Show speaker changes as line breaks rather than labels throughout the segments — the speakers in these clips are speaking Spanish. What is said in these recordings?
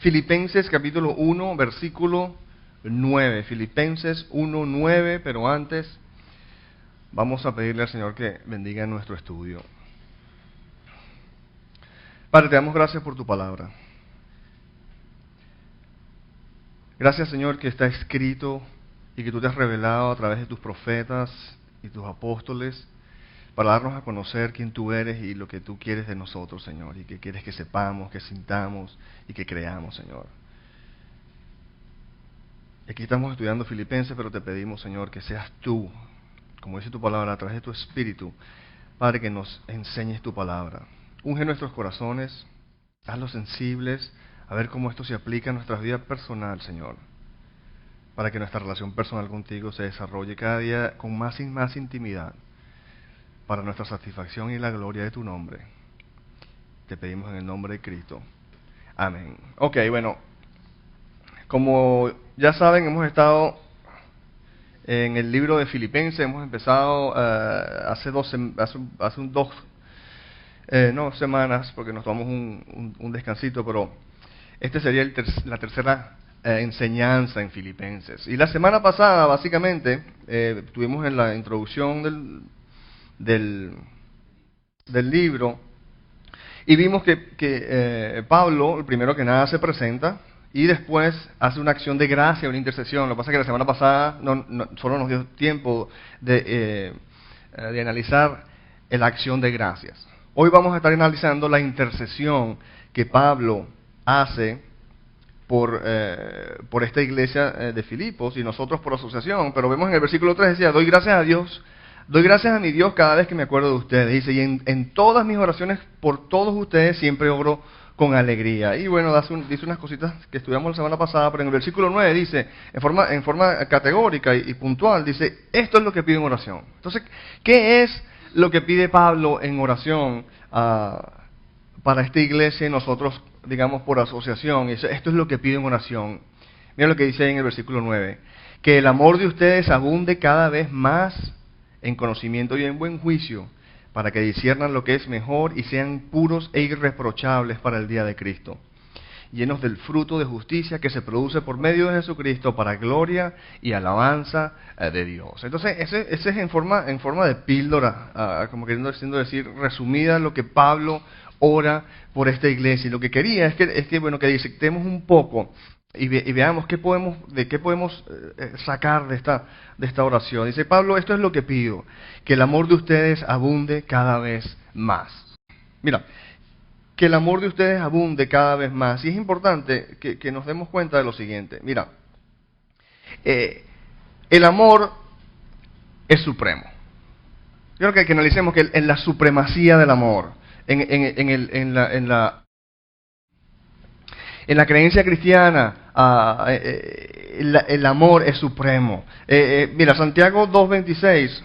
Filipenses capítulo 1, versículo 9. Filipenses 1, 9, pero antes vamos a pedirle al Señor que bendiga nuestro estudio. Padre, te damos gracias por tu palabra. Gracias, Señor, que está escrito y que tú te has revelado a través de tus profetas y tus apóstoles para darnos a conocer quién tú eres y lo que tú quieres de nosotros, Señor, y que quieres que sepamos, que sintamos y que creamos, Señor. Aquí estamos estudiando Filipenses, pero te pedimos, Señor, que seas tú, como dice tu palabra, a través de tu Espíritu, Padre, que nos enseñes tu palabra. Unge nuestros corazones, hazlos sensibles, a ver cómo esto se aplica a nuestra vida personal, Señor, para que nuestra relación personal contigo se desarrolle cada día con más y más intimidad, para nuestra satisfacción y la gloria de tu nombre. Te pedimos en el nombre de Cristo. Amén. Ok, bueno, como ya saben, hemos estado en el libro de Filipenses, hemos empezado hace dos semanas, porque nos tomamos un descansito, pero este sería la tercera enseñanza en Filipenses. Y la semana pasada, básicamente, tuvimos en la introducción del libro, y vimos que Pablo, primero que nada, se presenta, y después hace una acción de gracia, una intercesión. Lo que pasa es que la semana pasada solo nos dio tiempo de analizar la acción de gracias. Hoy vamos a estar analizando la intercesión que Pablo hace por esta iglesia de Filipos y nosotros por asociación. Pero vemos en el versículo 3, decía, doy gracias a mi Dios cada vez que me acuerdo de ustedes. Dice, y en todas mis oraciones por todos ustedes siempre oro con alegría. Y bueno, dice unas cositas que estudiamos la semana pasada, pero en el versículo 9 dice, en forma categórica y puntual, dice, esto es lo que pido en oración. Entonces, ¿qué es lo que pide Pablo en oración para esta iglesia y nosotros, digamos, por asociación? Esto es lo que pido en oración. Mira lo que dice ahí en el versículo 9, que el amor de ustedes abunde cada vez más en conocimiento y en buen juicio, para que disciernan lo que es mejor y sean puros e irreprochables para el día de Cristo, llenos del fruto de justicia que se produce por medio de Jesucristo para gloria y alabanza de Dios. Entonces, ese es en forma de píldora, como queriendo decir resumida, lo que Pablo ora por esta iglesia. Y lo que quería es que disectemos un poco y veamos de qué podemos sacar de esta oración. Dice Pablo, esto es lo que pido, que el amor de ustedes abunde cada vez más. Mira, que el amor de ustedes abunde cada vez más. Y es importante que nos demos cuenta de lo siguiente. Mira, el amor es supremo. Yo creo que analicemos que en la supremacía del amor, en la creencia cristiana, el amor es supremo. Mira, Santiago 2:26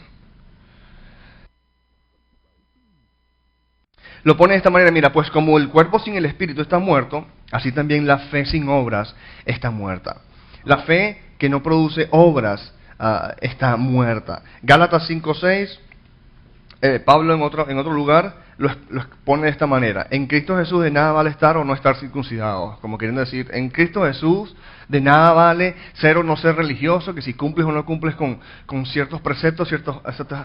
lo pone de esta manera, mira, pues como el cuerpo sin el espíritu está muerto, así también la fe sin obras está muerta. La fe que no produce obras está muerta. Gálatas 5:6, Pablo en otro lugar lo pone de esta manera, en Cristo Jesús de nada vale estar o no estar circuncidados, como queriendo decir, en Cristo Jesús de nada vale ser o no ser religioso, que si cumples o no cumples con ciertos preceptos,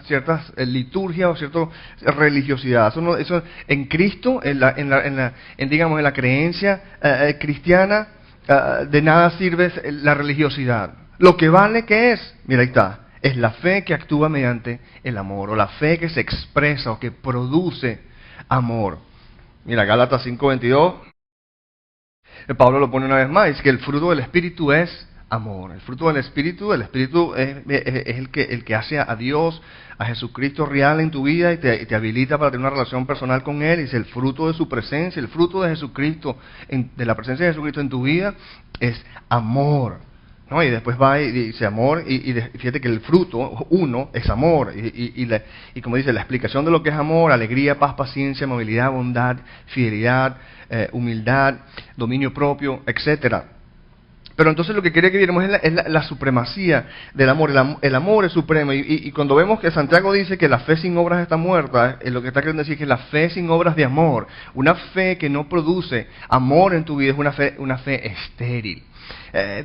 ciertas liturgias o cierta religiosidad. Eso en Cristo, en la creencia cristiana, de nada sirve la religiosidad. Lo que vale, ¿qué es? Mira, ahí está. Es la fe que actúa mediante el amor, o la fe que se expresa o que produce amor. Mira, Gálatas 5:22, Pablo lo pone una vez más, es que el fruto del Espíritu es amor. El fruto del Espíritu es el que hace a Dios, a Jesucristo real en tu vida y te habilita para tener una relación personal con Él. Es el fruto de su presencia, el fruto de Jesucristo, de la presencia de Jesucristo en tu vida es amor. ¿No? Y después va y dice amor, y fíjate que el fruto, uno, es amor. Y como dice, la explicación de lo que es amor, alegría, paz, paciencia, amabilidad, bondad, fidelidad, humildad, dominio propio, etcétera. Pero entonces lo que quería que viéramos es la supremacía del amor. El amor es supremo. Y cuando vemos que Santiago dice que la fe sin obras está muerta, lo que está queriendo decir es que la fe sin obras de amor, una fe que no produce amor en tu vida, es una fe estéril.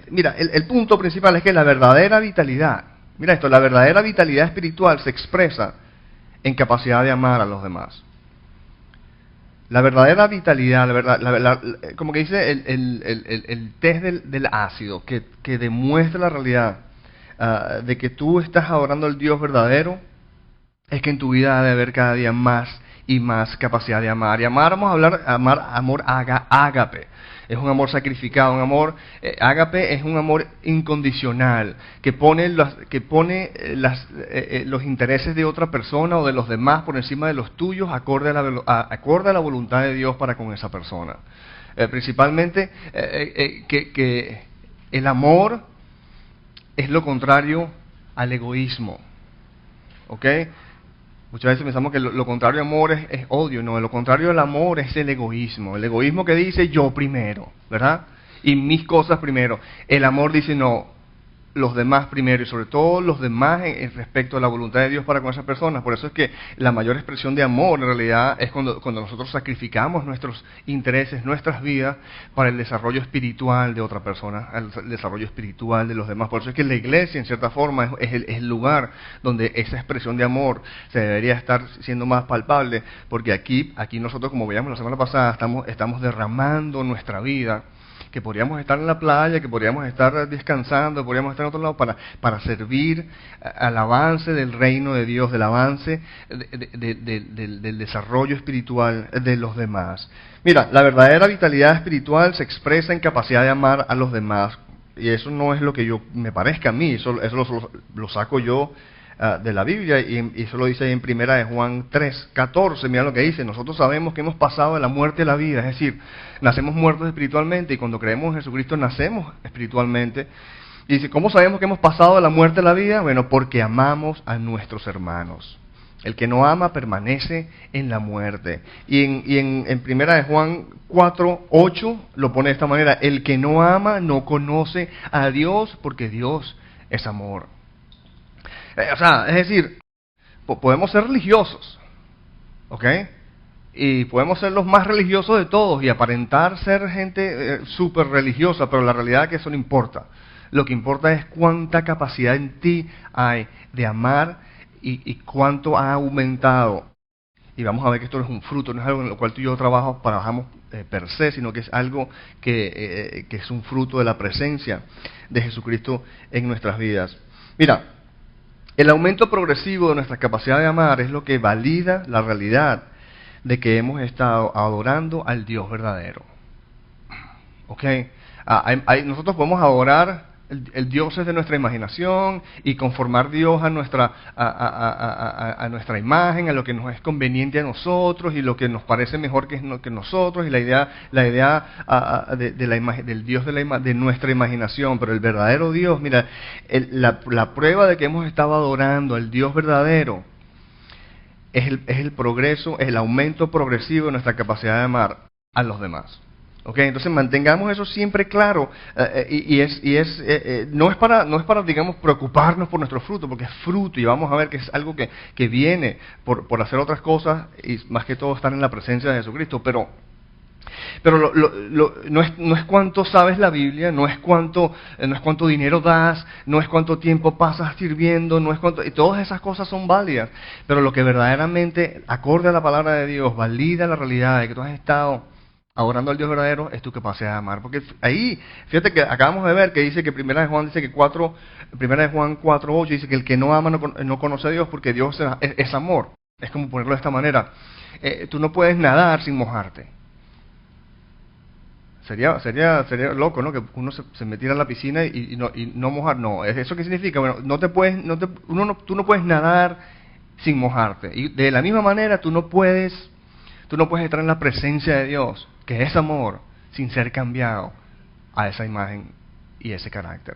Mira, el punto principal es que la verdadera vitalidad, mira esto, la verdadera vitalidad espiritual se expresa en capacidad de amar a los demás. La verdadera vitalidad, como que dice el test del ácido, que demuestra la realidad de que tú estás adorando al Dios verdadero, es que en tu vida ha de haber cada día más y más capacidad de amar. Y vamos a hablar, amor ágape. Es un amor sacrificado, un amor, ágape es un amor incondicional, que pone los intereses de otra persona o de los demás por encima de los tuyos, acorde a la voluntad de Dios para con esa persona. Principalmente, que el amor es lo contrario al egoísmo, ¿ok? Muchas veces pensamos que lo contrario al amor es odio. No, lo contrario al amor es el egoísmo. El egoísmo que dice yo primero, ¿verdad? Y mis cosas primero. El amor dice no, los demás primero, y sobre todo los demás en respecto a la voluntad de Dios para con esas personas. Por eso es que la mayor expresión de amor en realidad es cuando nosotros sacrificamos nuestros intereses, nuestras vidas, para el desarrollo espiritual de otra persona, el desarrollo espiritual de los demás. Por eso es que la iglesia, en cierta forma, es el lugar donde esa expresión de amor se debería estar siendo más palpable, porque aquí nosotros, como veíamos la semana pasada, estamos derramando nuestra vida, que podríamos estar en la playa, que podríamos estar descansando, podríamos estar en otro lado para servir al avance del reino de Dios, del avance del desarrollo espiritual de los demás. Mira, la verdadera vitalidad espiritual se expresa en capacidad de amar a los demás, y eso no es lo que me parezca a mí, eso lo saco yo de la Biblia, y eso lo dice ahí en primera de Juan 3:14. Mira lo que dice: nosotros sabemos que hemos pasado de la muerte a la vida, es decir, nacemos muertos espiritualmente, y cuando creemos en Jesucristo nacemos espiritualmente. Y dice, ¿cómo sabemos que hemos pasado de la muerte a la vida? Bueno, porque amamos a nuestros hermanos. El que no ama permanece en la muerte. Y en primera de Juan 4:8 lo pone de esta manera: el que no ama no conoce a Dios, porque Dios es amor. Es decir, podemos ser religiosos, ¿ok? Y podemos ser los más religiosos de todos y aparentar ser gente súper religiosa, pero la realidad es que eso no importa. Lo que importa es cuánta capacidad en ti hay de amar y cuánto ha aumentado. Y vamos a ver que esto no es un fruto, no es algo en lo cual tú y yo trabajamos per se, sino que es algo que es un fruto de la presencia de Jesucristo en nuestras vidas. Mira, el aumento progresivo de nuestra capacidad de amar es lo que valida la realidad de que hemos estado adorando al Dios verdadero. ¿Ok? Nosotros podemos adorar el Dios de nuestra imaginación y conformar Dios a nuestra imagen, a lo que nos es conveniente a nosotros y lo que nos parece mejor que nosotros, y la idea del Dios de nuestra imaginación. Pero el verdadero Dios, mira, la prueba de que hemos estado adorando al Dios verdadero es el progreso, es el aumento progresivo de nuestra capacidad de amar a los demás. Okay, entonces mantengamos eso siempre claro, no es para digamos preocuparnos por nuestro fruto, porque es fruto, y vamos a ver que es algo que viene por hacer otras cosas, y más que todo estar en la presencia de Jesucristo. Pero no es cuánto sabes la Biblia, no es cuánto dinero das, no es cuánto tiempo pasas sirviendo, y todas esas cosas son válidas, pero lo que verdaderamente, acorde a la palabra de Dios, valida la realidad de que tú has estado adorando al Dios verdadero, es tu capacidad de amar. Porque ahí, fíjate que acabamos de ver que dice que primera de Juan 4:8 dice que el que no ama no conoce a Dios, porque Dios es amor. Es como ponerlo de esta manera: tú no puedes nadar sin mojarte. Sería loco, ¿no? Que uno se metiera en la piscina y no mojar. No, ¿eso qué significa? Bueno, tú no puedes nadar sin mojarte. Y de la misma manera tú no puedes estar en la presencia de Dios, que es amor, sin ser cambiado a esa imagen y ese carácter.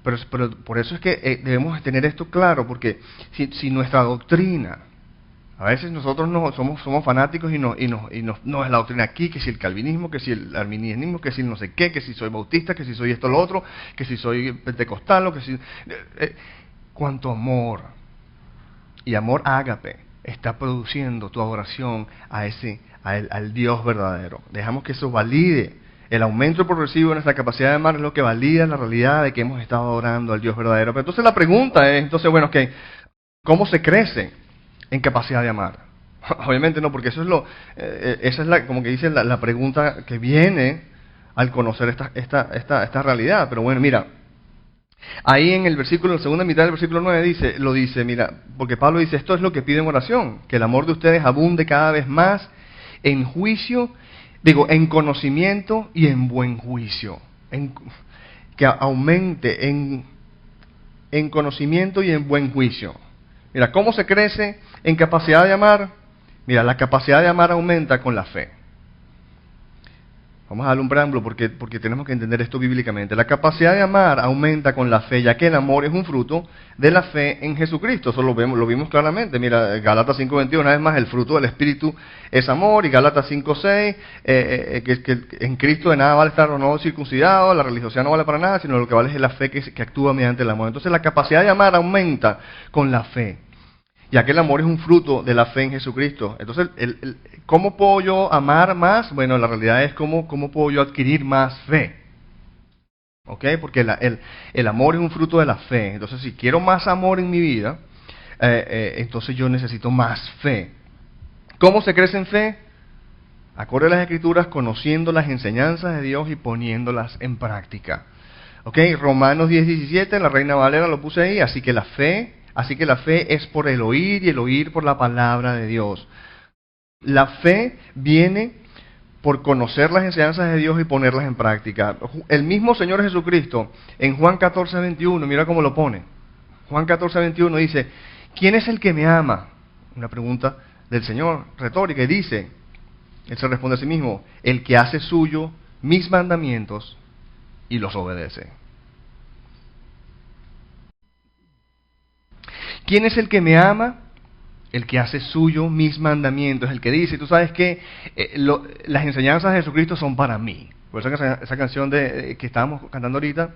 Pero por eso es que debemos tener esto claro, porque si nuestra doctrina A veces nosotros no somos fanáticos no es la doctrina aquí, que si el calvinismo, que si el arminianismo, que si el no sé qué, que si soy bautista, que si soy esto lo otro, que si soy pentecostal, o que si... cuánto amor y amor ágape está produciendo tu adoración al Dios verdadero. Dejamos que eso valide. El aumento progresivo de nuestra capacidad de amar es lo que valida la realidad de que hemos estado adorando al Dios verdadero. Pero entonces la pregunta es, ¿cómo se crece en capacidad de amar? Obviamente no, porque eso es esa es como que dice la pregunta que viene al conocer esta realidad. Pero bueno, mira, ahí en el versículo, en la segunda mitad del versículo 9 dice, mira, porque Pablo dice, esto es lo que pide en oración, que el amor de ustedes abunde cada vez más en en conocimiento y en buen juicio. Que aumente en conocimiento y en buen juicio. Mira, ¿cómo se crece en capacidad de amar? Mira, la capacidad de amar aumenta con la fe. Vamos a darle un preámbulo porque tenemos que entender esto bíblicamente. La capacidad de amar aumenta con la fe, ya que el amor es un fruto de la fe en Jesucristo. Eso lo vimos claramente. Mira, Gálatas 5:21, una vez más, el fruto del Espíritu es amor. Y Gálatas 5:6, que en Cristo de nada vale estar o no circuncidado, la religiosidad no vale para nada, sino lo que vale es la fe que actúa mediante el amor. Entonces la capacidad de amar aumenta con la fe, ya que el amor es un fruto de la fe en Jesucristo. Entonces, ¿cómo puedo yo amar más? Bueno, la realidad es cómo puedo yo adquirir más fe. ¿Ok? Porque el amor es un fruto de la fe. Entonces, si quiero más amor en mi vida, entonces yo necesito más fe. ¿Cómo se crece en fe? Acorde a las Escrituras, conociendo las enseñanzas de Dios y poniéndolas en práctica. ¿Ok? Romanos 10:17, la Reina Valera lo puse ahí, así que la fe es por el oír y el oír por la palabra de Dios. La fe viene por conocer las enseñanzas de Dios y ponerlas en práctica. El mismo Señor Jesucristo, en Juan 14:21, mira cómo lo pone. Juan 14:21 dice, ¿quién es el que me ama? Una pregunta del Señor, retórica, y dice, Él se responde a sí mismo, el que hace suyo mis mandamientos y los obedece. ¿Quién es el que me ama? El que hace suyo mis mandamientos, el que dice, tú sabes que las enseñanzas de Jesucristo son para mí. Por eso esa canción que estábamos cantando ahorita,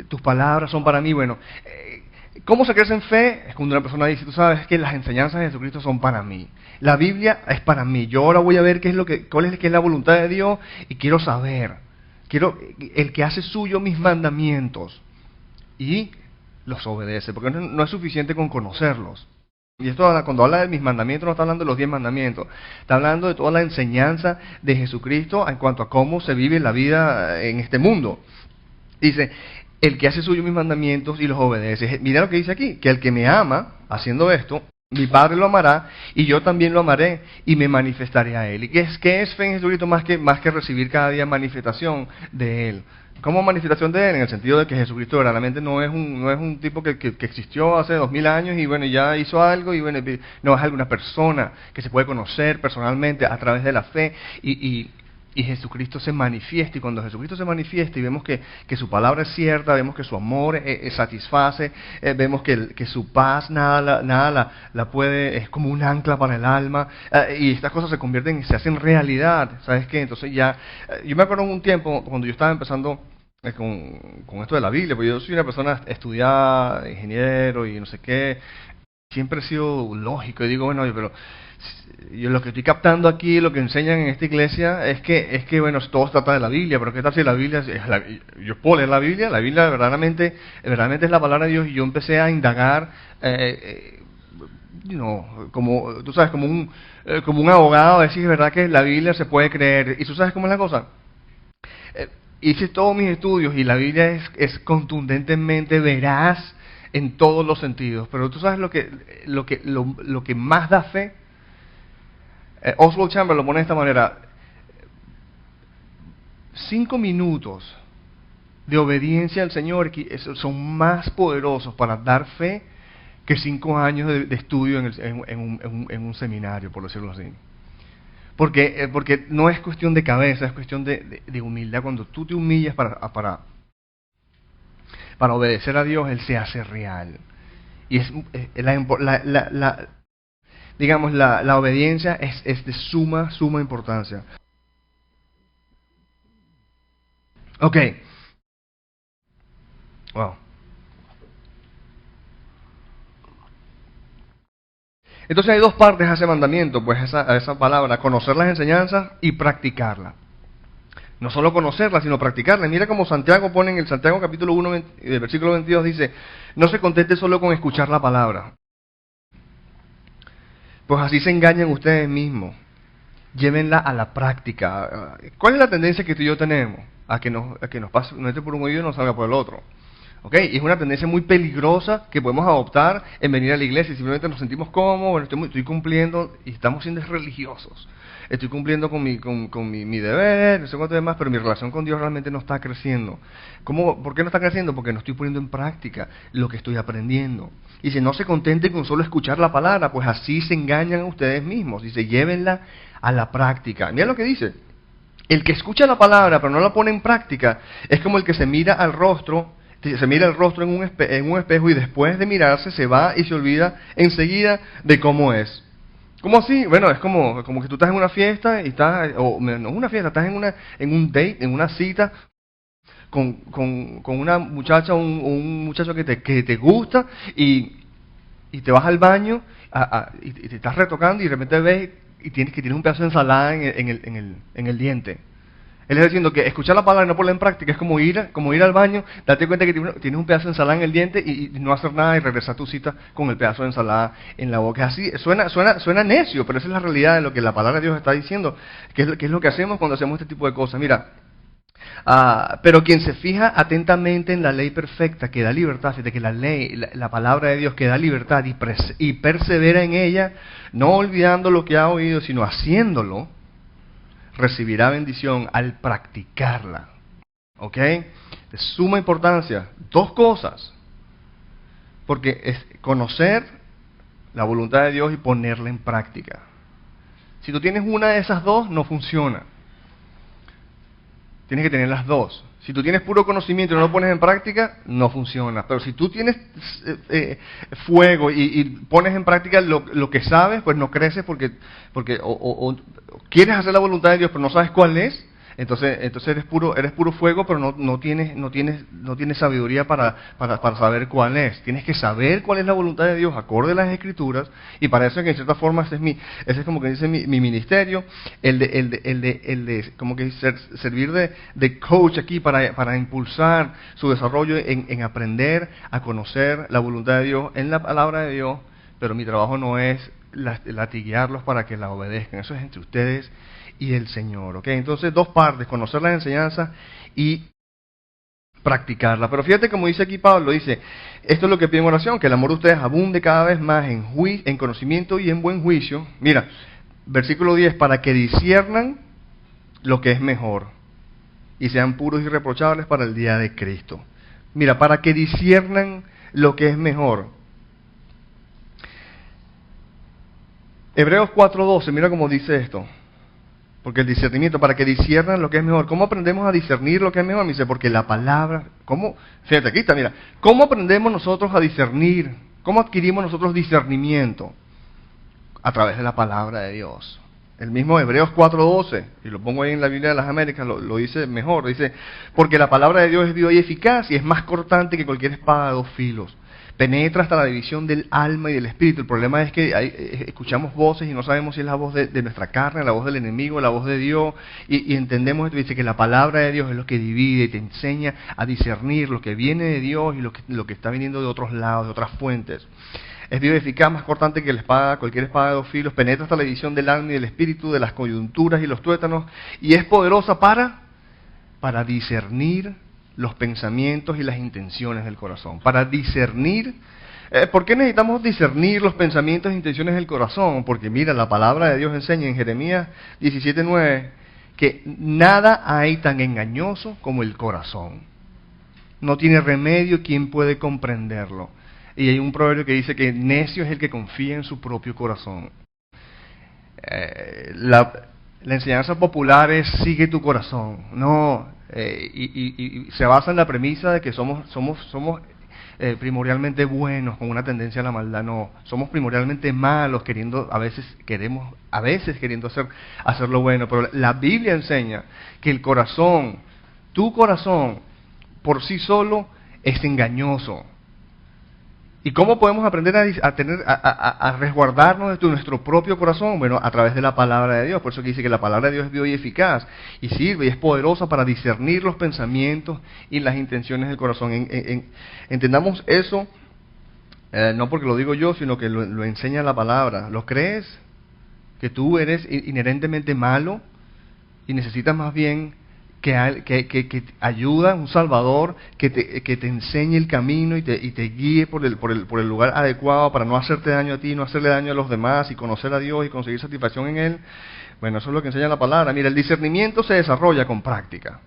tus palabras son para mí. Bueno, ¿cómo se crece en fe? Es cuando una persona dice, tú sabes que las enseñanzas de Jesucristo son para mí. La Biblia es para mí. Yo ahora voy a ver cuál es la voluntad de Dios y quiero saber. El que hace suyo mis mandamientos y los obedece, porque no es suficiente con conocerlos. Y esto, cuando habla de mis mandamientos, no está hablando de los 10 mandamientos, está hablando de toda la enseñanza de Jesucristo en cuanto a cómo se vive la vida en este mundo. Dice, el que hace suyo mis mandamientos y los obedece. Mira lo que dice aquí, que el que me ama, haciendo esto, mi Padre lo amará y yo también lo amaré y me manifestaré a Él. ¿Y qué es fe en Jesucristo más que recibir cada día manifestación de Él? ¿Cómo manifestación de Él? En el sentido de que Jesucristo verdaderamente no es un tipo que existió hace 2000 años y bueno, ya hizo algo y bueno, no, es alguna persona que se puede conocer personalmente a través de la fe y Jesucristo se manifiesta. Y cuando Jesucristo se manifiesta y vemos que su palabra es cierta, vemos que su amor satisface, vemos que su paz nada la puede, es como un ancla para el alma, y estas cosas se hacen realidad. ¿Sabes qué? Entonces yo me acuerdo en un tiempo cuando yo estaba empezando con esto de la Biblia, porque yo soy una persona estudiada, ingeniero y no sé qué, siempre he sido lógico y digo, bueno, pero yo lo que estoy captando aquí, lo que enseñan en esta iglesia es que bueno, todo se trata de la Biblia, pero ¿qué tal si la Biblia, yo puedo leer la Biblia verdaderamente es la palabra de Dios, y yo empecé a indagar, como tú sabes, como un abogado, decir, es verdad que la Biblia se puede creer, y tú sabes cómo es la cosa. Hice todos mis estudios y la Biblia es contundentemente veraz en todos los sentidos, pero tú sabes lo que más da fe. Oswald Chambers lo pone de esta manera: 5 minutos de obediencia al Señor son más poderosos para dar fe que 5 años de estudio en un seminario, por decirlo así. Porque no es cuestión de cabeza, es cuestión de humildad. Cuando tú te humillas para obedecer a Dios, Él se hace real. Y digamos, la obediencia es de suma importancia. Ok. Wow. Entonces hay dos partes a ese mandamiento, pues a esa palabra, conocer las enseñanzas y practicarlas. No solo conocerlas, sino practicarlas. Mira como Santiago pone en el Santiago capítulo 1, versículo 22, dice, no se contente solo con escuchar la palabra, pues así se engañan ustedes mismos. Llévenla a la práctica. ¿Cuál es la tendencia que tú y yo tenemos? A que nos pase, nos entre por un oído y nos salga por el otro. ¿Ok? Y es una tendencia muy peligrosa que podemos adoptar en venir a la iglesia y simplemente nos sentimos cómodos, bueno, estoy cumpliendo y estamos siendo religiosos. Estoy cumpliendo con mi deber, no sé cuánto demás, pero mi relación con Dios realmente no está creciendo. ¿Por qué no está creciendo? Porque no estoy poniendo en práctica lo que estoy aprendiendo. Y si no se contenten con solo escuchar la palabra, pues así se engañan a ustedes mismos. Dice, llévenla a la práctica. Mira lo que dice. El que escucha la palabra pero no la pone en práctica es como el que se mira el rostro en un espejo y después de mirarse se va y se olvida enseguida de cómo es. ¿Cómo así? Bueno, es como que tú estás en una fiesta y no es una fiesta, estás en un date, en una cita con una muchacha o un muchacho que te gusta y te vas al baño y te estás retocando y de repente ves y tienes un pedazo de ensalada en el diente. Él está diciendo que escuchar la palabra y no ponerla en práctica es como ir al baño, darte cuenta que tienes un pedazo de ensalada en el diente y no hacer nada y regresar a tu cita con el pedazo de ensalada en la boca. Así suena necio, pero esa es la realidad de lo que la palabra de Dios está diciendo, que es lo que hacemos cuando hacemos este tipo de cosas. Mira, pero quien se fija atentamente en la ley perfecta que da libertad, fíjate que la palabra de Dios que da libertad y persevera en ella, no olvidando lo que ha oído, sino haciéndolo, recibirá bendición al practicarla. ¿Ok? De suma importancia. Dos cosas. Porque es conocer la voluntad de Dios y ponerla en práctica. Si tú tienes una de esas dos, no funciona. Tienes que tener las dos. Si tú tienes puro conocimiento y no lo pones en práctica, no funciona. Pero si tú tienes fuego y pones en práctica lo que sabes, pues no creces porque quieres hacer la voluntad de Dios, pero no sabes cuál es. Entonces eres puro fuego, pero no tienes sabiduría para saber cuál es. Tienes que saber cuál es la voluntad de Dios acorde a las Escrituras, y para eso que en cierta forma ese es como que dice mi ministerio, el de como que servir de coach aquí para impulsar su desarrollo en aprender a conocer la voluntad de Dios en la palabra de Dios, pero mi trabajo no es latiguearlos para que la obedezcan. Eso es entre ustedes y el Señor, ¿ok? Entonces, dos partes, conocer las enseñanzas y practicarla. Pero fíjate como dice aquí Pablo, dice, esto es lo que pido en oración, que el amor de ustedes abunde cada vez más en conocimiento y en buen juicio. Mira, versículo 10, para que disciernan lo que es mejor y sean puros y irreprochables para el día de Cristo. Mira, para que disciernan lo que es mejor. Hebreos 4:12, mira cómo dice esto. Porque el discernimiento, para que disciernan lo que es mejor. ¿Cómo aprendemos a discernir lo que es mejor? Me dice, porque la palabra, fíjate aquí está, mira, ¿cómo aprendemos nosotros a discernir? ¿Cómo adquirimos nosotros discernimiento? A través de la palabra de Dios. El mismo Hebreos 4:12, y lo pongo ahí en la Biblia de las Américas, lo dice mejor, dice, porque la palabra de Dios es viva y eficaz y es más cortante que cualquier espada de dos filos. Penetra hasta la división del alma y del espíritu. El problema es que escuchamos voces y no sabemos si es la voz de nuestra carne, la voz del enemigo, la voz de Dios, y entendemos esto. Dice que la palabra de Dios es lo que divide y te enseña a discernir lo que viene de Dios y lo que está viniendo de otros lados, de otras fuentes. Es viva y eficaz, más cortante que la espada, cualquier espada de dos filos, penetra hasta la división del alma y del espíritu, de las coyunturas y los tuétanos, y es poderosa para discernir los pensamientos y las intenciones del corazón. Para discernir, ¿por qué necesitamos discernir los pensamientos e intenciones del corazón? Porque mira, la palabra de Dios enseña en Jeremías 17:9 que nada hay tan engañoso como el corazón. No tiene remedio quien puede comprenderlo. Y hay un proverbio que dice que necio es el que confía en su propio corazón. La enseñanza popular es sigue tu corazón. No, y se basa en la premisa de que somos primordialmente buenos con una tendencia a la maldad, no, somos primordialmente malos a veces queriendo hacer lo bueno, pero la Biblia enseña que el corazón, tu corazón por sí solo es engañoso. ¿Y cómo podemos aprender a resguardarnos de nuestro propio corazón? Bueno, a través de la palabra de Dios. Por eso que dice que la palabra de Dios es viva y eficaz y sirve y es poderosa para discernir los pensamientos y las intenciones del corazón. Entendamos eso, no porque lo digo yo, sino que lo enseña la palabra. ¿Lo crees? Que tú eres inherentemente malo y necesitas más bien que ayuda, un Salvador, que te enseñe el camino y te guíe por el lugar adecuado para no hacerte daño a ti, no hacerle daño a los demás y conocer a Dios y conseguir satisfacción en Él. Bueno, eso es lo que enseña la palabra. Mira, el discernimiento se desarrolla con práctica.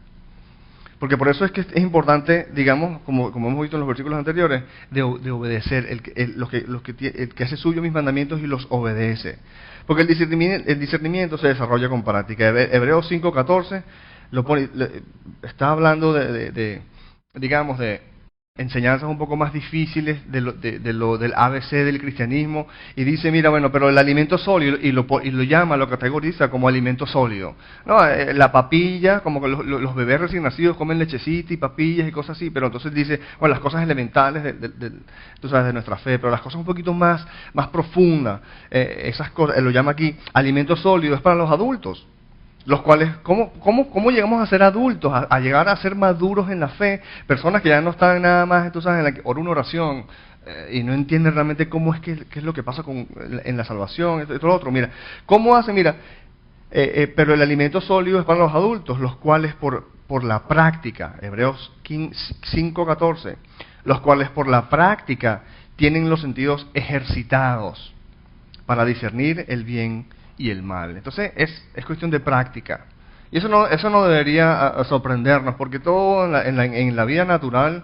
Porque por eso es que es importante, digamos, como hemos visto en los versículos anteriores, de obedecer, el que hace suyo mis mandamientos y los obedece. Porque el discernimiento se desarrolla con práctica. Hebreos 5:14 está hablando digamos, de enseñanzas un poco más difíciles del ABC del cristianismo, y dice, mira, bueno, pero el alimento sólido, y lo llama, lo categoriza como alimento sólido. No, la papilla, como que los bebés recién nacidos comen lechecita y papillas y cosas así, pero entonces dice, bueno, las cosas elementales tú sabes, de nuestra fe, pero las cosas un poquito más profundas, esas cosas, lo llama aquí alimento sólido, es para los adultos. Los cuales, ¿cómo llegamos a ser adultos, a llegar a ser maduros en la fe? Personas que ya no están nada más, tú sabes, una oración y no entienden realmente qué es lo que pasa en la salvación, esto y lo otro. Mira, ¿cómo hacen? Mira, pero el alimento sólido es para los adultos, los cuales por la práctica, Hebreos 5:14, los cuales por la práctica tienen los sentidos ejercitados para discernir el bien y el mal. Entonces es cuestión de práctica. Y eso no debería sorprendernos, porque todo en la vida natural,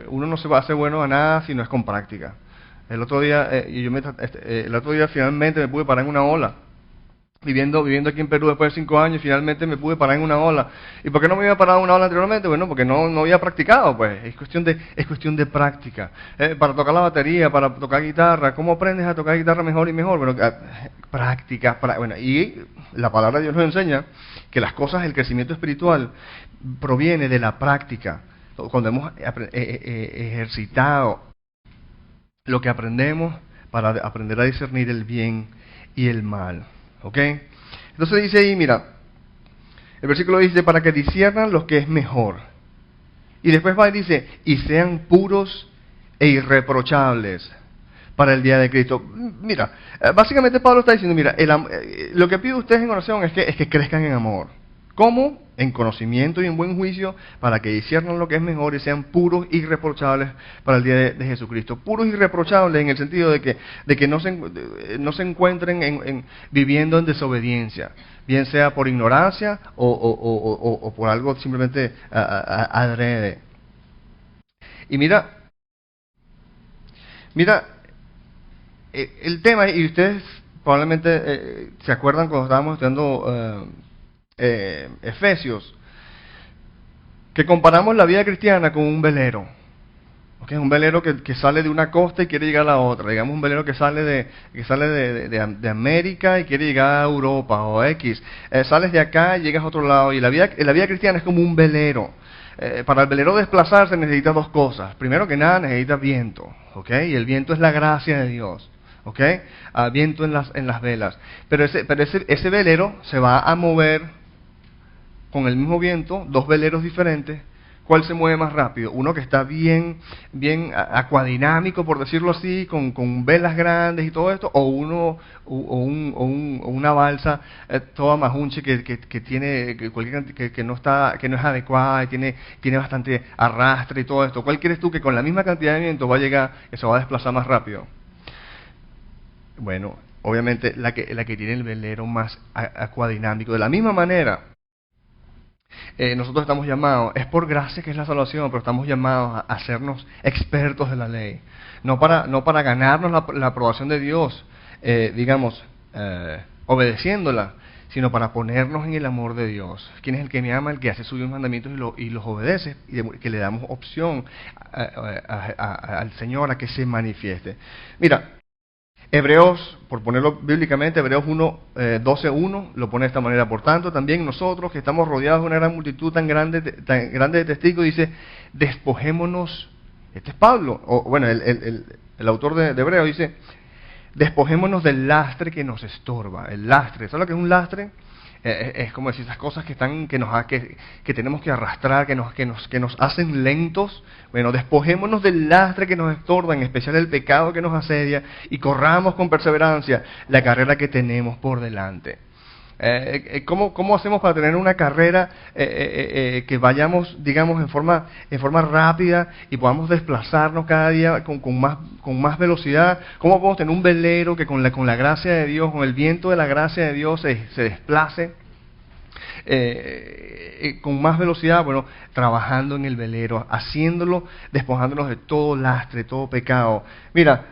uno no se va a hacer bueno a nada si no es con práctica. El otro día finalmente me pude parar en una ola. Viviendo aquí en Perú después de 5 años, finalmente me pude parar en una ola. ¿Y por qué no me había parado en una ola anteriormente? Bueno, porque no había practicado, pues. Es cuestión de práctica. Para tocar la batería, para tocar guitarra, ¿cómo aprendes a tocar guitarra mejor y mejor? Bueno, práctica. Y la palabra de Dios nos enseña que las cosas, el crecimiento espiritual, proviene de la práctica. Cuando hemos ejercitado lo que aprendemos para aprender a discernir el bien y el mal. ¿Ok? Entonces dice ahí, mira, el versículo dice, para que disciernan lo que es mejor. Y después va y dice, y sean puros e irreprochables para el día de Cristo. Mira, básicamente Pablo está diciendo, mira, lo que pido ustedes en oración es que crezcan en amor. ¿Cómo? En conocimiento y en buen juicio, para que disciernan lo que es mejor y sean puros y irreprochables para el día de Jesucristo. Puros y irreprochables en el sentido de que no se encuentren viviendo en desobediencia, bien sea por ignorancia o por algo simplemente adrede. Y mira, el tema, y ustedes probablemente se acuerdan cuando estábamos estudiando Efesios, que comparamos la vida cristiana con un velero. ¿Okay? Un velero que sale de una costa y quiere llegar a la otra. Digamos un velero que sale de América y quiere llegar a Europa o X. Sales de acá y llegas a otro lado. Y la vida cristiana es como un velero. Para el velero desplazarse necesita 2 cosas. Primero que nada necesita viento. ¿Okay? Y el viento es la gracia de Dios. ¿Okay? Viento en las velas. Pero ese velero se va a mover con el mismo viento, 2 veleros diferentes. ¿Cuál se mueve más rápido? Uno que está bien acuadinámico, por decirlo así, con velas grandes y todo esto, o una balsa toda majunche que no es adecuada y tiene bastante arrastre y todo esto. ¿Cuál quieres tú que con la misma cantidad de viento va a llegar, que se va a desplazar más rápido? Bueno, obviamente la que tiene el velero más acuadinámico. De la misma manera, nosotros estamos llamados, es por gracia que es la salvación, pero estamos llamados a hacernos expertos de la ley. No para ganarnos la aprobación de Dios, obedeciéndola, sino para ponernos en el amor de Dios. ¿Quién es el que me ama? El que hace suyos mandamientos y los obedece, y que le damos opción al Señor a que se manifieste. Mira, Hebreos, por ponerlo bíblicamente, Hebreos 12:1 lo pone de esta manera. Por tanto, también nosotros, que estamos rodeados de una gran multitud tan grande de testigos, dice, despojémonos. Este es Pablo, el autor de Hebreos, dice, despojémonos del lastre que nos estorba. El lastre, ¿sabes lo que es un lastre? Es como decir, esas cosas que tenemos que arrastrar, que nos hacen lentos. Bueno, despojémonos del lastre que nos estorba, en especial el pecado que nos asedia, y corramos con perseverancia la carrera que tenemos por delante. ¿Cómo hacemos para tener una carrera que vayamos, digamos, en forma rápida y podamos desplazarnos cada día con más velocidad? ¿Cómo podemos tener un velero que con la gracia de Dios, con el viento de la gracia de Dios se desplace con más velocidad? Bueno, trabajando en el velero, haciéndolo, despojándonos de todo lastre, todo pecado. Mira,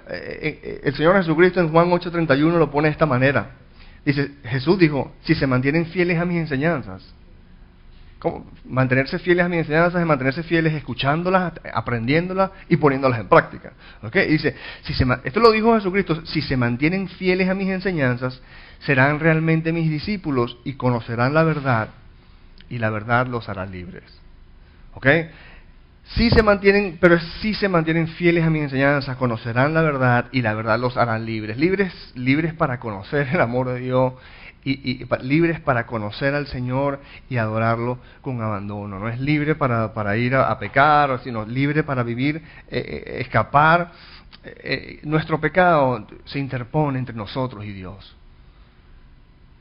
el Señor Jesucristo en Juan 8:31 lo pone de esta manera. Dice, Jesús dijo, si se mantienen fieles a mis enseñanzas. ¿Cómo? Mantenerse fieles a mis enseñanzas es mantenerse fieles escuchándolas, aprendiéndolas y poniéndolas en práctica. ¿Okay? Dice, esto lo dijo Jesucristo, si se mantienen fieles a mis enseñanzas, serán realmente mis discípulos y conocerán la verdad, y la verdad los hará libres. ¿Ok? Si se mantienen fieles a mis enseñanzas, conocerán la verdad y la verdad los hará libres. Libres para conocer el amor de Dios y libres para conocer al Señor y adorarlo con abandono. No es libre para ir a pecar, sino libre para vivir, escapar. Nuestro pecado se interpone entre nosotros y Dios.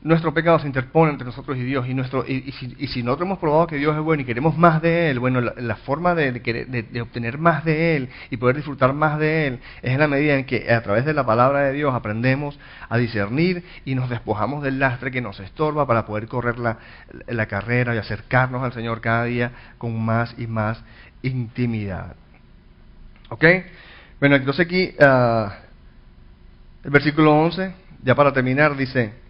Nuestro pecado se interpone entre nosotros y Dios, y si nosotros hemos probado que Dios es bueno y queremos más de Él, bueno, la forma de obtener más de Él y poder disfrutar más de Él es en la medida en que a través de la palabra de Dios aprendemos a discernir y nos despojamos del lastre que nos estorba para poder correr la carrera y acercarnos al Señor cada día con más y más intimidad. ¿Ok? Bueno, entonces aquí el versículo 11, ya para terminar, dice,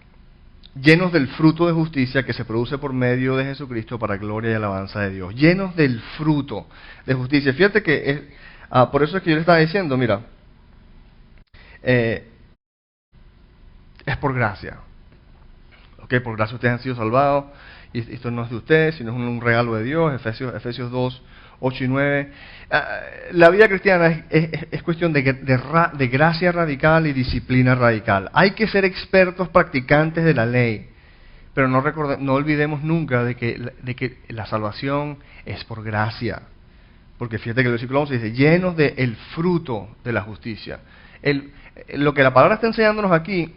llenos del fruto de justicia que se produce por medio de Jesucristo para gloria y alabanza de Dios. Llenos del fruto de justicia. Fíjate que por eso es que yo le estaba diciendo, mira, es por gracia. ¿Ok? Por gracia ustedes han sido salvados. Y esto no es de ustedes, sino es un regalo de Dios. Efesios 2, 8 y 9. La vida cristiana es cuestión de gracia radical y disciplina radical. Hay que ser expertos practicantes de la ley, pero no olvidemos nunca de que la salvación es por gracia. Porque fíjate que el versículo 11 dice, llenos del fruto de la justicia. Lo que la palabra está enseñándonos aquí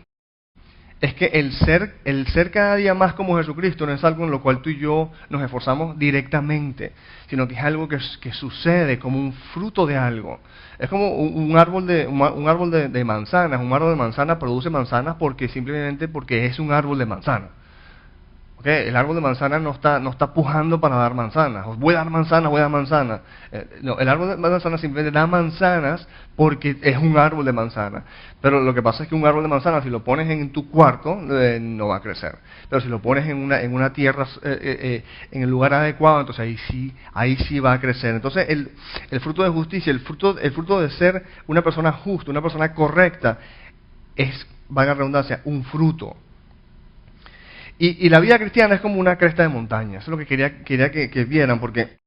es que el ser cada día más como Jesucristo no es algo en lo cual tú y yo nos esforzamos directamente, sino que es algo que sucede como un fruto de algo. Es como un árbol de manzanas. Un árbol de manzana produce manzanas simplemente porque es un árbol de manzana. ¿Okay? El árbol de manzana no está pujando para dar manzanas. Voy a dar manzanas. No, el árbol de manzana simplemente da manzanas porque es un árbol de manzana. Pero lo que pasa es que un árbol de manzana, si lo pones en tu cuarto, no va a crecer. Pero si lo pones en una tierra, en el lugar adecuado, entonces ahí sí va a crecer. Entonces el fruto de justicia, el fruto de ser una persona justa, una persona correcta, es, valga la redundancia, un fruto. Y la vida cristiana es como una cresta de montaña. Eso es lo que quería que vieran, porque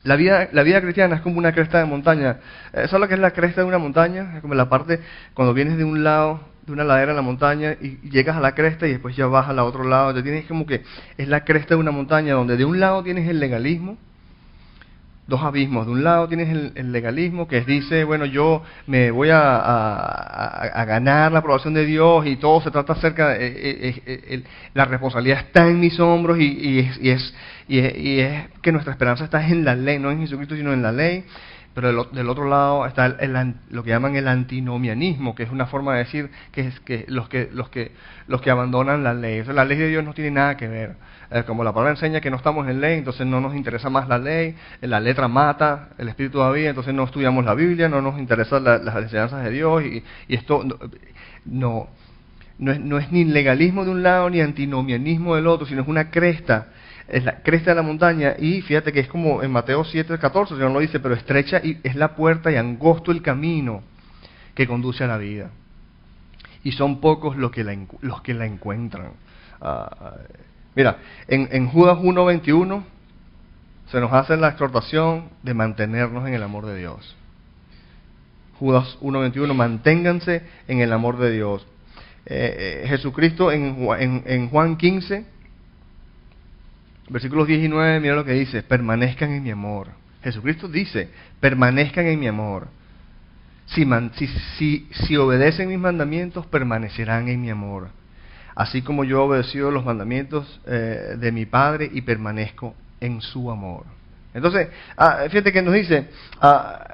la vida cristiana es como una cresta de montaña. ¿Sabes lo que es la cresta de una montaña? Es como la parte cuando vienes de un lado, de una ladera en la montaña, y llegas a la cresta y después ya vas al otro lado. Entonces tienes como que es la cresta de una montaña donde de un lado tienes el legalismo, dos abismos. De un lado tienes el legalismo que dice, bueno, yo me voy a ganar la aprobación de Dios y todo se trata acerca la responsabilidad está en mis hombros y es que nuestra esperanza está en la ley, no en Jesucristo sino en la ley. Pero del otro lado está lo que llaman el antinomianismo, que es una forma de decir que los que abandonan la ley. O sea, la ley de Dios no tiene nada que ver. Como la palabra enseña que no estamos en ley, entonces no nos interesa más la ley, la letra mata, el espíritu todavía, entonces no estudiamos la Biblia, no nos interesan las enseñanzas de Dios y esto no no es ni legalismo de un lado ni antinomianismo del otro, sino es una cresta, es la cresta de la montaña. Y fíjate que es como en Mateo 7:14, el Señor lo dice, pero estrecha es la puerta y angosto el camino que conduce a la vida. Y son pocos los que la encuentran. Mira, en Judas 1:21 se nos hace la exhortación de mantenernos en el amor de Dios. Judas 1:21, manténganse en el amor de Dios. Jesucristo en Juan 15, versículos 10 y 9, mira lo que dice: permanezcan en mi amor. Jesucristo dice: permanezcan en mi amor. Si obedecen mis mandamientos, permanecerán en mi amor. Así como yo he obedecido los mandamientos de mi Padre y permanezco en su amor. Entonces, fíjate que nos dice,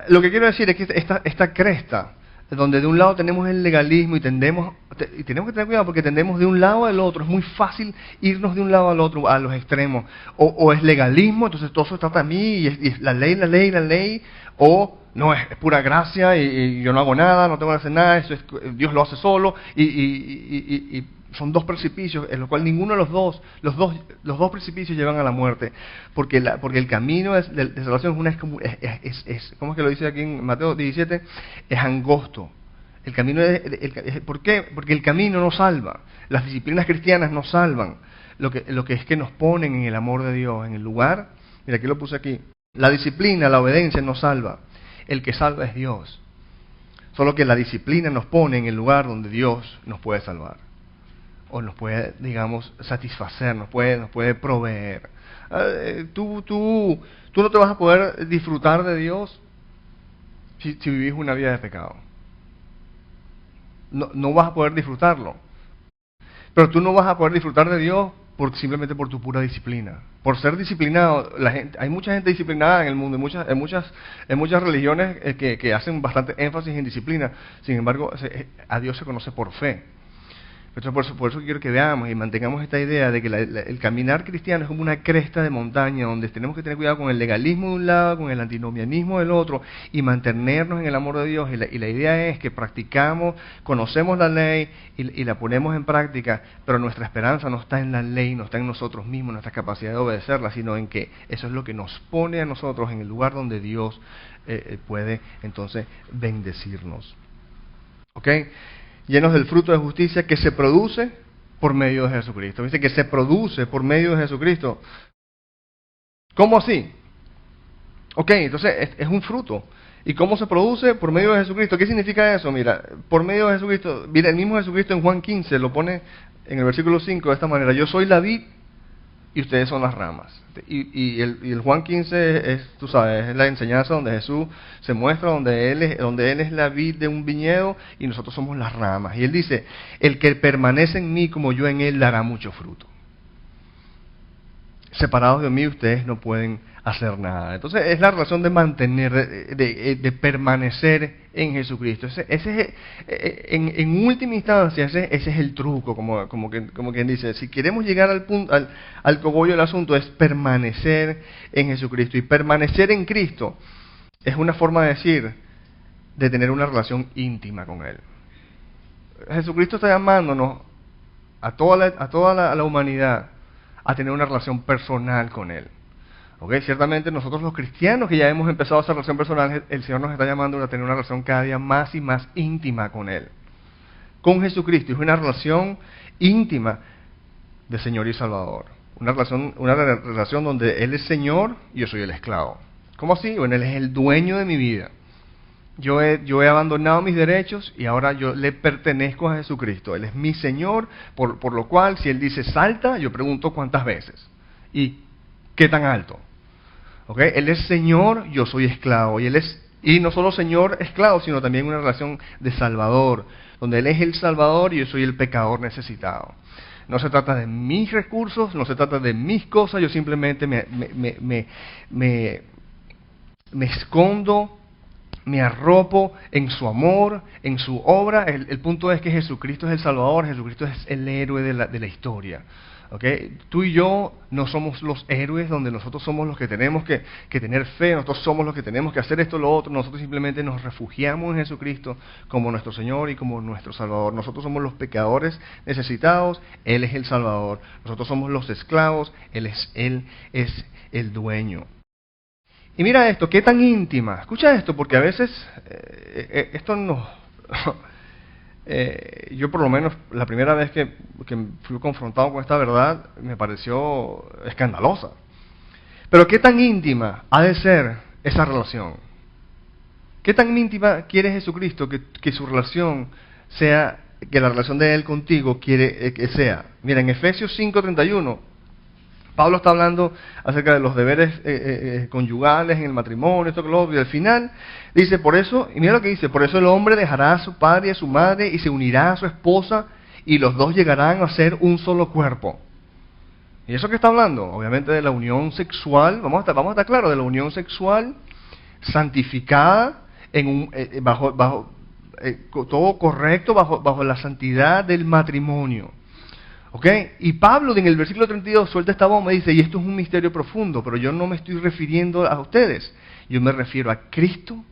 lo que quiero decir es que esta cresta, donde de un lado tenemos el legalismo y tenemos que tener cuidado porque tendemos de un lado al otro, es muy fácil irnos de un lado al otro, a los extremos. O es legalismo, entonces todo se trata a mí y es la ley, o no, es pura gracia y yo no hago nada, no tengo que hacer nada, Dios lo hace solo, y son dos precipicios en los cuales ninguno de los dos precipicios llevan a la muerte, porque el camino de salvación ¿cómo es que lo dice aquí en Mateo 17? Es angosto. El camino ¿por qué? Porque el camino no salva. Las disciplinas cristianas no salvan. Lo que es que nos ponen en el amor de Dios, en el lugar. Mira, aquí lo puse aquí. La disciplina, la obediencia no salva. El que salva es Dios. Solo que la disciplina nos pone en el lugar donde Dios nos puede salvar. O nos puede, digamos, satisfacer, nos puede proveer. Tú no te vas a poder disfrutar de Dios si vivís una vida de pecado. No vas a poder disfrutarlo. Pero tú no vas a poder disfrutar de Dios simplemente por tu pura disciplina. Por ser disciplinado, hay mucha gente disciplinada en el mundo, en muchas religiones que hacen bastante énfasis en disciplina. Sin embargo, a Dios se conoce por fe. Entonces, por eso quiero que veamos y mantengamos esta idea de que el caminar cristiano es como una cresta de montaña donde tenemos que tener cuidado con el legalismo de un lado, con el antinomianismo del otro, y mantenernos en el amor de Dios. Y la idea es que conocemos la ley y la ponemos en práctica, pero nuestra esperanza no está en la ley, no está en nosotros mismos, nuestra capacidad de obedecerla, sino en que eso es lo que nos pone a nosotros en el lugar donde Dios puede entonces bendecirnos. ¿Ok? Llenos del fruto de justicia que se produce por medio de Jesucristo. Dice que se produce por medio de Jesucristo. ¿Cómo así? Ok, entonces es un fruto. ¿Y cómo se produce? Por medio de Jesucristo. ¿Qué significa eso? Mira, por medio de Jesucristo. Mira, el mismo Jesucristo en Juan 15 lo pone en el versículo 5 de esta manera: yo soy la vid y ustedes son las ramas. Y el Juan 15 tú sabes, es la enseñanza donde Jesús se muestra, donde él es la vid de un viñedo y nosotros somos las ramas. Y él dice: el que permanece en mí como yo en él dará mucho fruto. Separados de mí ustedes no pueden hacer nada. Entonces es la relación de mantener, de permanecer en Jesucristo. En última instancia, ese es el truco, como quien dice. Si queremos llegar al cogollo del asunto, es permanecer en Jesucristo. Y permanecer en Cristo es una forma de decir, de tener una relación íntima con Él. Jesucristo está llamándonos a toda la humanidad a tener una relación personal con Él. ¿Okay? Ciertamente nosotros los cristianos que ya hemos empezado esa relación personal, el Señor nos está llamando a tener una relación cada día más y más íntima con Él. Con Jesucristo. Es una relación íntima de Señor y Salvador. Una relación donde Él es Señor y yo soy el esclavo. ¿Cómo así? Bueno, Él es el dueño de mi vida. Yo he abandonado mis derechos y ahora yo le pertenezco a Jesucristo. Él es mi Señor, por lo cual si Él dice salta, yo pregunto cuántas veces. ¿Y qué tan alto? ¿Okay? Él es Señor, yo soy esclavo. Y no solo Señor, esclavo, sino también una relación de Salvador, donde Él es el Salvador y yo soy el pecador necesitado. No se trata de mis recursos, no se trata de mis cosas, yo simplemente me escondo, me arropo en su amor, en su obra. El punto es que Jesucristo es el Salvador, Jesucristo es el héroe de la historia. ¿Okay? Tú y yo no somos los héroes donde nosotros somos los que tenemos que tener fe, nosotros somos los que tenemos que hacer esto o lo otro, nosotros simplemente nos refugiamos en Jesucristo como nuestro Señor y como nuestro Salvador. Nosotros somos los pecadores necesitados, Él es el Salvador. Nosotros somos los esclavos, Él es el dueño. Y mira esto, qué tan íntima. Escucha esto, porque a veces esto no... yo por lo menos la primera vez que fui confrontado con esta verdad me pareció escandalosa. Pero qué tan íntima ha de ser esa relación. ¿Qué tan íntima quiere Jesucristo que su relación sea, que la relación de Él contigo quiere que sea? Mira, en Efesios 5:31, Pablo está hablando acerca de los deberes conyugales en el matrimonio, esto que lo otro, y al final dice, por eso, y mira lo que dice, por eso el hombre dejará a su padre y a su madre y se unirá a su esposa y los dos llegarán a ser un solo cuerpo. ¿Y eso qué está hablando? Obviamente de la unión sexual, vamos a estar claros, de la unión sexual santificada, bajo todo correcto, bajo la santidad del matrimonio. ¿Ok? Y Pablo en el versículo 32 suelta esta bomba y dice, y esto es un misterio profundo, pero yo no me estoy refiriendo a ustedes, yo me refiero a Cristo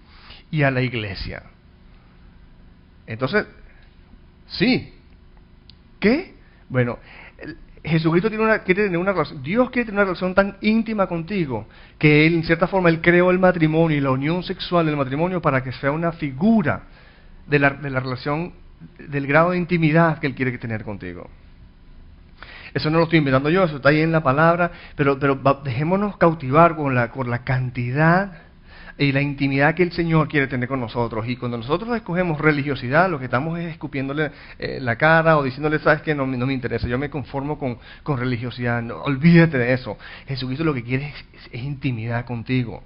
y a la iglesia. Entonces, sí. ¿Qué? Bueno, Jesucristo quiere tener una relación, Dios quiere tener una relación tan íntima contigo, que Él, en cierta forma, Él creó el matrimonio y la unión sexual del matrimonio para que sea una figura de la relación, del grado de intimidad que Él quiere tener contigo. Eso no lo estoy inventando yo, eso está ahí en la palabra, pero dejémonos cautivar con la cantidad y la intimidad que el Señor quiere tener con nosotros. Y cuando nosotros escogemos religiosidad, lo que estamos es escupiéndole la cara o diciéndole, sabes que no me interesa, yo me conformo con religiosidad. No, olvídate de eso. Jesucristo lo que quiere es intimidad contigo,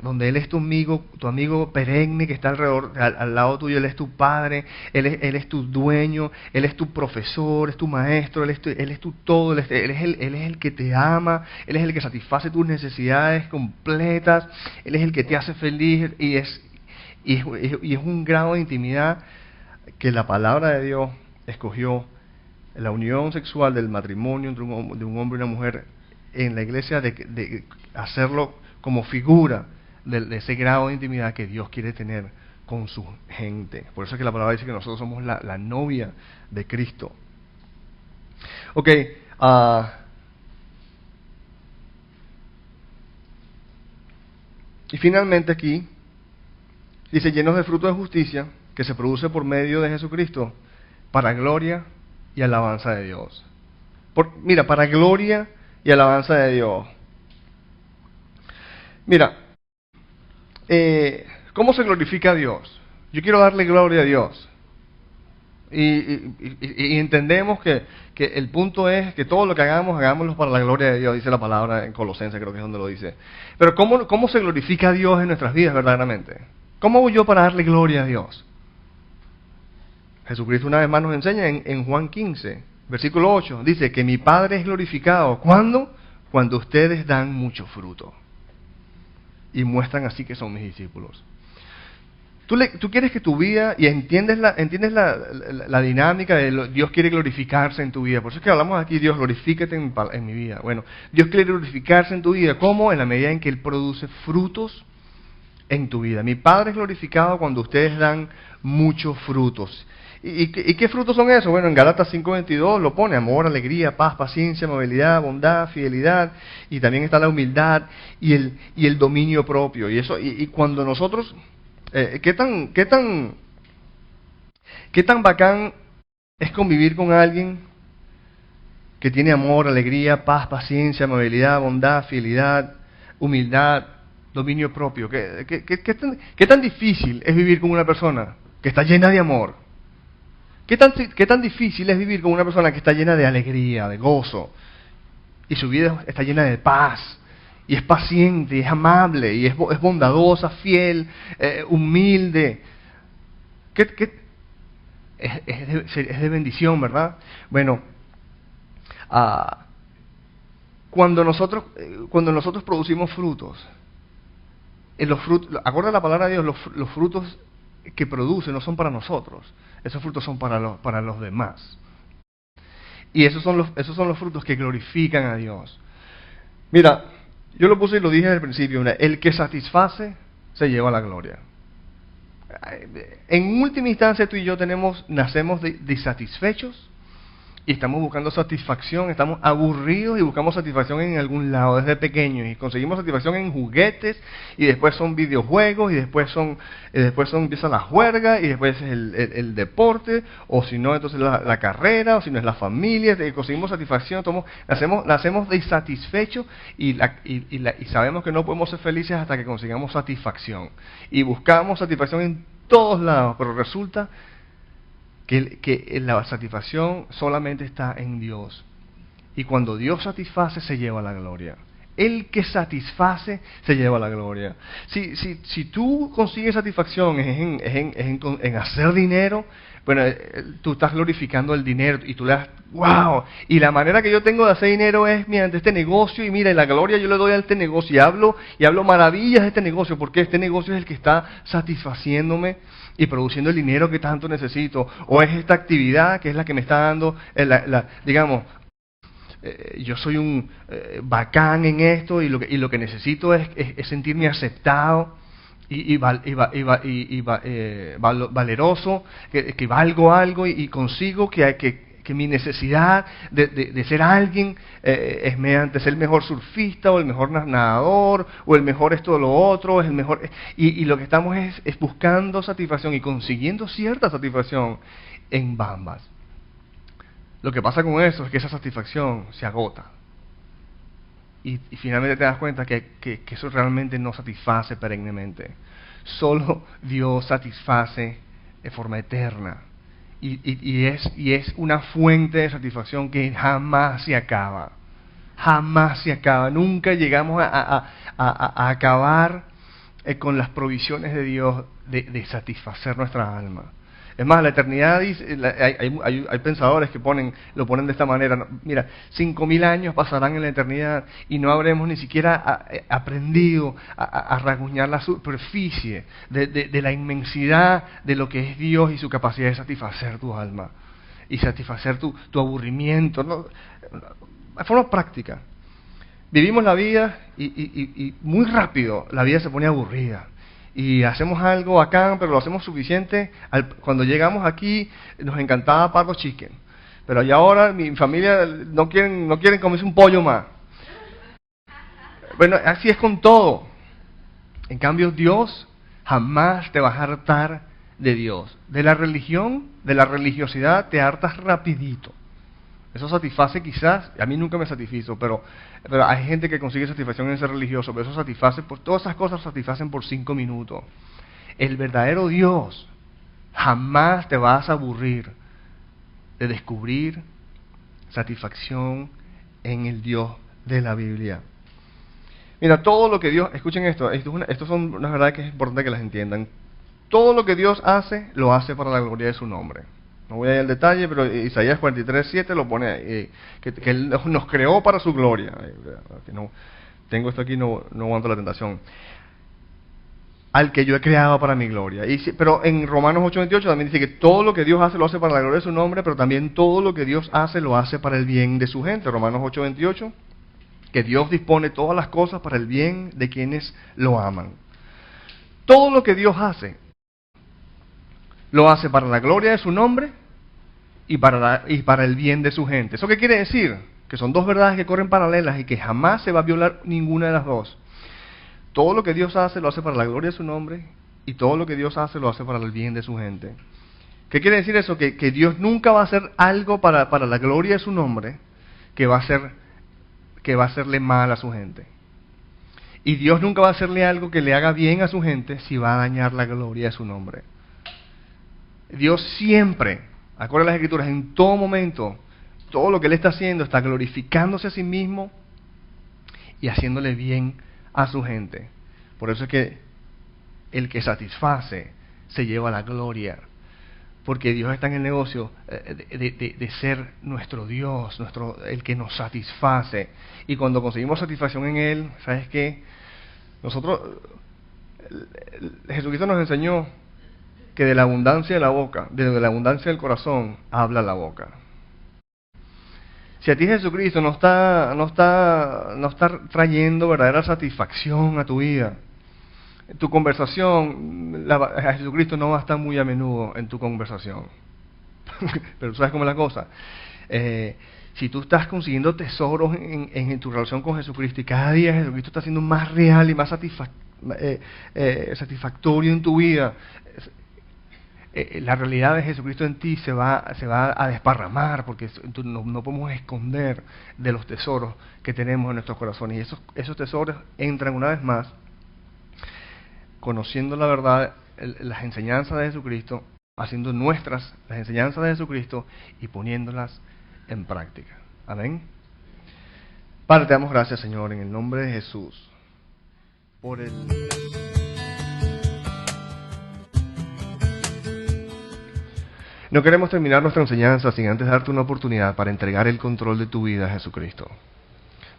donde Él es tu amigo perenne que está al lado tuyo. Él es tu padre, Él es tu dueño, Él es tu profesor, es tu maestro, Él es tu todo, Él es el que te ama, Él es el que satisface tus necesidades completas, Él es el que te hace feliz, y es un grado de intimidad que la palabra de Dios escogió, la unión sexual del matrimonio entre de un hombre y una mujer en la iglesia, de hacerlo como figura de ese grado de intimidad que Dios quiere tener con su gente. Por eso es que la palabra dice que nosotros somos la novia de Cristo. Ok, y finalmente aquí dice, llenos de fruto de justicia que se produce por medio de Jesucristo para gloria y alabanza de Dios. Mira, para gloria y alabanza de Dios. Mira, ¿cómo se glorifica a Dios? Yo quiero darle gloria a Dios. Y entendemos que el punto es que todo lo que hagámoslo para la gloria de Dios, dice la palabra en Colosenses, creo que es donde lo dice. Pero ¿cómo se glorifica a Dios en nuestras vidas verdaderamente? ¿Cómo hago yo para darle gloria a Dios? Jesucristo una vez más nos enseña en Juan 15, versículo 8, dice que mi Padre es glorificado. ¿Cuándo? Cuando ustedes dan mucho fruto y muestran así que son mis discípulos. Tú quieres que tu vida, y entiendes la dinámica de Dios quiere glorificarse en tu vida. Por eso es que hablamos aquí, Dios, glorifícate en mi vida. Bueno, Dios quiere glorificarse en tu vida. ¿Cómo? En la medida en que Él produce frutos en tu vida. Mi Padre es glorificado cuando ustedes dan muchos frutos. ¿Y qué frutos son esos? Bueno, en Gálatas 5:22 lo pone: amor, alegría, paz, paciencia, amabilidad, bondad, fidelidad, y también está la humildad y el dominio propio. Y cuando nosotros, ¿qué tan bacán es convivir con alguien que tiene amor, alegría, paz, paciencia, amabilidad, bondad, fidelidad, humildad, dominio propio? ¿Qué tan difícil es vivir con una persona que está llena de amor? ¿Qué tan difícil es vivir con una persona que está llena de alegría, de gozo, y su vida está llena de paz, y es paciente, y es amable, y es bondadosa, fiel, humilde? Es de bendición, ¿verdad? Bueno, cuando nosotros producimos frutos, acuerda la palabra de Dios, los frutos que produce no son para nosotros, esos frutos son para los demás. Y esos son los frutos que glorifican a Dios. Mira, yo lo puse y lo dije al principio, el que satisface se lleva la gloria. En última instancia tú y yo nacemos disatisfechos y estamos buscando satisfacción, estamos aburridos y buscamos satisfacción en algún lado desde pequeños y conseguimos satisfacción en juguetes y después son videojuegos y después empieza la juerga y después el deporte, o si no entonces la carrera, o si no es la familia, conseguimos satisfacción, nacemos disatisfechos y sabemos que no podemos ser felices hasta que consigamos satisfacción y buscamos satisfacción en todos lados, pero resulta que la satisfacción solamente está en Dios. Y cuando Dios satisface, se lleva la gloria. El que satisface, se lleva la gloria. Si tú consigues satisfacción en hacer dinero, bueno, tú estás glorificando el dinero y tú le das, wow, y la manera que yo tengo de hacer dinero es mediante este negocio, y mira, y la gloria yo le doy a este negocio, y hablo maravillas de este negocio, porque este negocio es el que está satisfaciéndome y produciendo el dinero que tanto necesito, o es esta actividad que es la que me está dando, digamos, yo soy un bacán en esto, y lo que necesito es sentirme aceptado valeroso, que valgo algo y consigo que mi necesidad de ser alguien es mediante ser el mejor surfista o el mejor nadador o el mejor esto o lo otro, es el mejor, y lo que estamos es buscando satisfacción y consiguiendo cierta satisfacción en bambas. Lo que pasa con eso es que esa satisfacción se agota. Y finalmente te das cuenta que eso realmente no satisface perennemente. Solo Dios satisface de forma eterna. Y es una fuente de satisfacción que jamás se acaba. Jamás se acaba. Nunca llegamos a acabar con las provisiones de Dios de satisfacer nuestra alma. Es más, la eternidad dice, hay pensadores que lo ponen de esta manera. Mira, 5.000 años pasarán en la eternidad y no habremos ni siquiera aprendido a rasguñar la superficie de la inmensidad de lo que es Dios y su capacidad de satisfacer tu alma y satisfacer tu aburrimiento, ¿no? De forma práctica. Vivimos la vida y muy rápido la vida se pone aburrida. Y hacemos algo bacán, pero lo hacemos suficiente. Cuando llegamos aquí, nos encantaba Pardo Chicken. Pero ya ahora mi familia no quieren comerse un pollo más. Bueno, así es con todo. En cambio, Dios jamás te va a hartar de Dios. De la religión, de la religiosidad, te hartas rapidito. Eso satisface quizás, a mí nunca me satisfizo, pero hay gente que consigue satisfacción en ser religioso, pero eso satisface, todas esas cosas satisfacen por 5 minutos. El verdadero Dios jamás te vas a aburrir de descubrir satisfacción en el Dios de la Biblia. Mira, todo lo que Dios, escuchen esto son unas verdades que es importante que las entiendan. Todo lo que Dios hace, lo hace para la gloria de su nombre. No voy a ir al detalle, pero Isaías 43:7 lo pone ahí, que Él nos creó para su gloria. Tengo esto aquí, no aguanto la tentación. Al que yo he creado para mi gloria. Pero en Romanos 8:28 también dice que todo lo que Dios hace lo hace para la gloria de su nombre, pero también todo lo que Dios hace lo hace para el bien de su gente. Romanos 8:28, que Dios dispone todas las cosas para el bien de quienes lo aman. Todo lo que Dios hace, lo hace para la gloria de su nombre y para el bien de su gente. ¿Eso qué quiere decir? Que son dos verdades que corren paralelas y que jamás se va a violar ninguna de las dos. Todo lo que Dios hace, lo hace para la gloria de su nombre, y todo lo que Dios hace, lo hace para el bien de su gente. ¿Qué quiere decir eso? Que Dios nunca va a hacer algo para la gloria de su nombre que va a hacerle mal a su gente. Y Dios nunca va a hacerle algo que le haga bien a su gente si va a dañar la gloria de su nombre. Dios siempre, acorde a las Escrituras, en todo momento, todo lo que Él está haciendo está glorificándose a sí mismo y haciéndole bien a su gente. Por eso es que el que satisface se lleva la gloria, porque Dios está en el negocio de ser nuestro Dios, el que nos satisface. Y cuando conseguimos satisfacción en Él, ¿sabes qué? Jesucristo nos enseñó que de la abundancia de la boca, de la abundancia del corazón, habla la boca. Si a ti Jesucristo no está trayendo verdadera satisfacción a tu vida, tu conversación, a Jesucristo no va a estar muy a menudo en tu conversación. Pero ¿sabes cómo es la cosa? Si tú estás consiguiendo tesoros en tu relación con Jesucristo y cada día Jesucristo está siendo más real y más satisfactorio en tu vida, la realidad de Jesucristo en ti se va a desparramar, porque no podemos esconder de los tesoros que tenemos en nuestros corazones. Y esos tesoros entran una vez más conociendo la verdad, las enseñanzas de Jesucristo, haciendo nuestras las enseñanzas de Jesucristo y poniéndolas en práctica. Amén. Padre, te damos gracias, Señor, en el nombre de Jesús, por el... No queremos terminar nuestra enseñanza sin antes darte una oportunidad para entregar el control de tu vida a Jesucristo.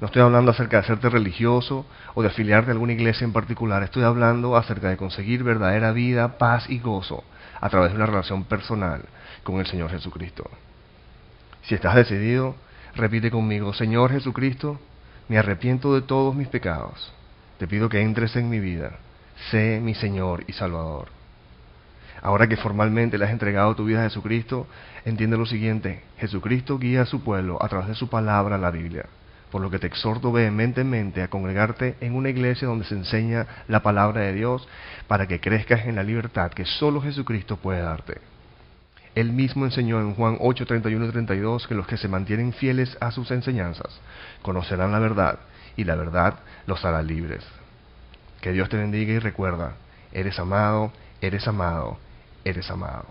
No estoy hablando acerca de hacerte religioso o de afiliarte a alguna iglesia en particular. Estoy hablando acerca de conseguir verdadera vida, paz y gozo a través de una relación personal con el Señor Jesucristo. Si estás decidido, repite conmigo: Señor Jesucristo, me arrepiento de todos mis pecados. Te pido que entres en mi vida. Sé mi Señor y Salvador. Ahora que formalmente le has entregado tu vida a Jesucristo, entiende lo siguiente: Jesucristo guía a su pueblo a través de su palabra, la Biblia. Por lo que te exhorto vehementemente a congregarte en una iglesia donde se enseña la palabra de Dios para que crezcas en la libertad que solo Jesucristo puede darte. Él mismo enseñó en Juan 8, 31 y 32 que los que se mantienen fieles a sus enseñanzas conocerán la verdad y la verdad los hará libres. Que Dios te bendiga y recuerda, eres amado, eres amado, eres amado.